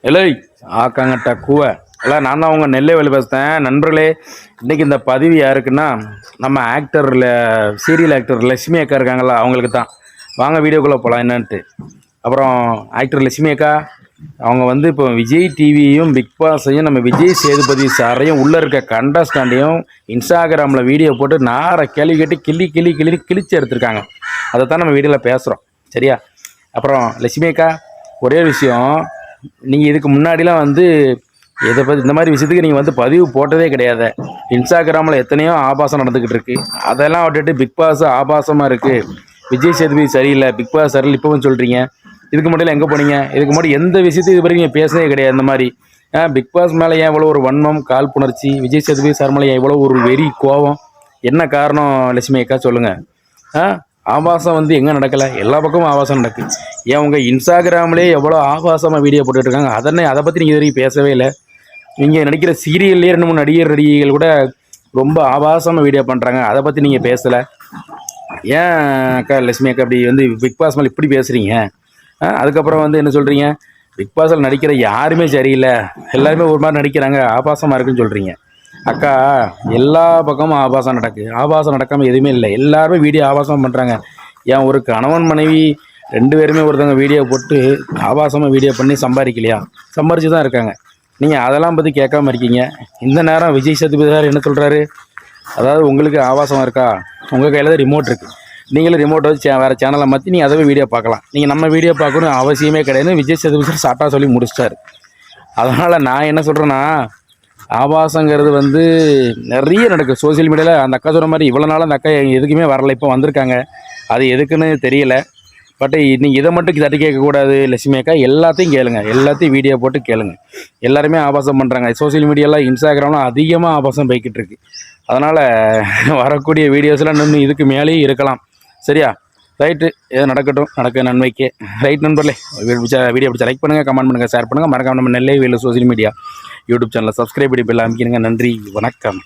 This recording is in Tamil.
எலை ஆக்காங்கட்டா கூவ எல்லாம் நான் தான் உங்கள் நெல்லை வேலை பேசுகிறேன் நண்பர்களே. இன்றைக்கி இந்த பதிவு யாருக்குன்னா நம்ம ஆக்டரில் சீரியல் ஆக்டர் லட்சுமி அக்கா இருக்காங்களா அவங்களுக்கு தான். வாங்க வீடியோக்குள்ளே போகலாம் என்னன்ட்டு. அப்புறம் ஆக்டர் லட்சுமி அக்கா அவங்க வந்து இப்போ விஜய் டிவியும் பிக் பாஸையும் நம்ம விஜய் சேதுபதி சாரையும் உள்ளே இருக்க கண்டஸ்டாண்டையும் இன்ஸ்டாகிராமில் வீடியோ போட்டு நாரை கேள்வி கேட்டு கிழிச்சு எடுத்திருக்காங்க. அதை தான் நம்ம வீடியோவில் பேசுகிறோம் சரியா. அப்புறம் லட்சுமி அக்கா ஒரே விஷயம், நீங்கள் இதுக்கு முன்னாடிலாம் வந்து இதை பற்றி இந்த மாதிரி விஷயத்துக்கு நீங்கள் வந்து பதிவு போட்டதே கிடையாது. இன்ஸ்டாகிராமில் எத்தனையோ ஆபாசம் நடந்துக்கிட்டு இருக்குது. அதெல்லாம் விட்டுட்டு பிக் பாஸ் ஆபாசமாக இருக்குது, விஜய் சேதுபதி சரியில்லை, பிக் பாஸ் சரியில்லை இப்போவும் சொல்கிறீங்க. இதுக்கு முன்னாடி எங்கே போனீங்க? இதுக்கு முன்னாடி எந்த விஷயத்தையும் இது வரைக்கும் நீங்கள் பேசவே கிடையாது. இந்த மாதிரி பிக் பாஸ் மேலே ஏன் இவ்வளோ ஒரு வன்மம் காழ்ப்புணர்ச்சி, விஜய் சேதுபதி சார் மேலே ஏன் இவ்வளோ ஒரு வெறி கோவம், என்ன காரணம் லட்சுமி அக்கா சொல்லுங்கள். ஆபாசம் வந்து எங்கே நடக்கலை? எல்லா பக்கமும் ஆபாசம் நடக்குது. ஏன் உங்கள் இன்ஸ்டாகிராம்லேயே எவ்வளோ ஆபாசமாக வீடியோ போட்டுட்ருக்காங்க, அதை பற்றி நீங்கள் இது வரைக்கும் பேசவே இல்லை. நீங்கள் நடிக்கிற சீரியல்லே 2 3 நடிகைகள் கூட ரொம்ப ஆபாசமாக வீடியோ பண்ணுறாங்க, அதை பற்றி நீங்கள் பேசலை. ஏன் அக்கா லட்சுமி அக்கா அப்படி வந்து பிக் பாஸ் மேலே இப்படி பேசுகிறீங்க? அதுக்கப்புறம் வந்து என்ன சொல்கிறீங்க, பிக் பாஸில் நடிக்கிற யாருமே சரியில்லை, எல்லாருமே ஒரு மாதிரி நடிக்கிறாங்க, ஆபாசமாக இருக்குன்னு சொல்கிறீங்க. அக்கா எல்லா பக்கமும் ஆபாசம் நடக்குது, ஆபாசம் நடக்காமல் எதுவுமே இல்லை. எல்லாருமே வீடியோ ஆபாசம் பண்ணுறாங்க. ஏன் ஒரு கணவன் மனைவி 2 பேருமே ஒருத்தவங்க வீடியோ போட்டு ஆபாசமாக வீடியோ பண்ணி சம்பாதிக்கலையா? சம்பாரிச்சு தான் இருக்காங்க. நீங்கள் அதெல்லாம் பற்றி கேட்காம இருக்கீங்க. இந்த நேரம் விஜய் சேதுபதி சார் என்ன சொல்கிறாரு, அதாவது உங்களுக்கு ஆபாசம் இருக்கா, உங்கள் கையில் தான் ரிமோட் இருக்குது, நீங்களும் ரிமோட்டை வச்சு வேறு சேனலை மாற்றி நீங்கள் அதவே வீடியோ பார்க்கலாம், நீங்கள் நம்ம வீடியோ பார்க்கணும் அவசியமே கிடையாது. விஜய் சேதுபதி சார் சாட்டாக சொல்லி முடிச்சிட்டாரு. அதனால் நான் என்ன சொல்கிறேன்னா, ஆபாசங்கிறது வந்து நிறைய நடக்குது சோசியல் மீடியாவில். அந்த அக்கா சொன்ன மாதிரி இவ்வளோ நாள் அந்த அக்கா எதுக்குமே வரலை, இப்போ வந்திருக்காங்க. அது எதுக்குன்னு தெரியல. பட் நீங்கள் இதை மட்டும் தட்டி கேட்கக்கூடாது லட்சுமி அக்கா, எல்லாத்தையும் கேளுங்க, எல்லாத்தையும் வீடியோ போட்டு கேளுங்க. எல்லாருமே ஆபாசம் பண்ணுறாங்க சோசியல் மீடியாவில், இன்ஸ்டாகிராமில் அதிகமாக ஆபாசம் போய்கிட்டு இருக்கு. அதனால் வரக்கூடிய வீடியோஸ்லாம் இன்னும் இதுக்கு மேலேயும் இருக்கலாம் சரியா. ரைட்டு, ஏதோ நடக்கட்டும், நடக்க நன்மைக்கே. ரைட் நண்பர்களே, வீடியோ பிடிச்சா லைக் பண்ணுங்கள், கமெண்ட் பண்ணுங்கள், ஷேர் பண்ணுங்கள். மறக்காம நம்ம நெல்லை வேலு சோசியல் மீடியா யூடியூப் சேனலை சப்ஸ்கிரைப் பண்ணி பெல் அமைக்கிறங்க. நன்றி, வணக்கம்.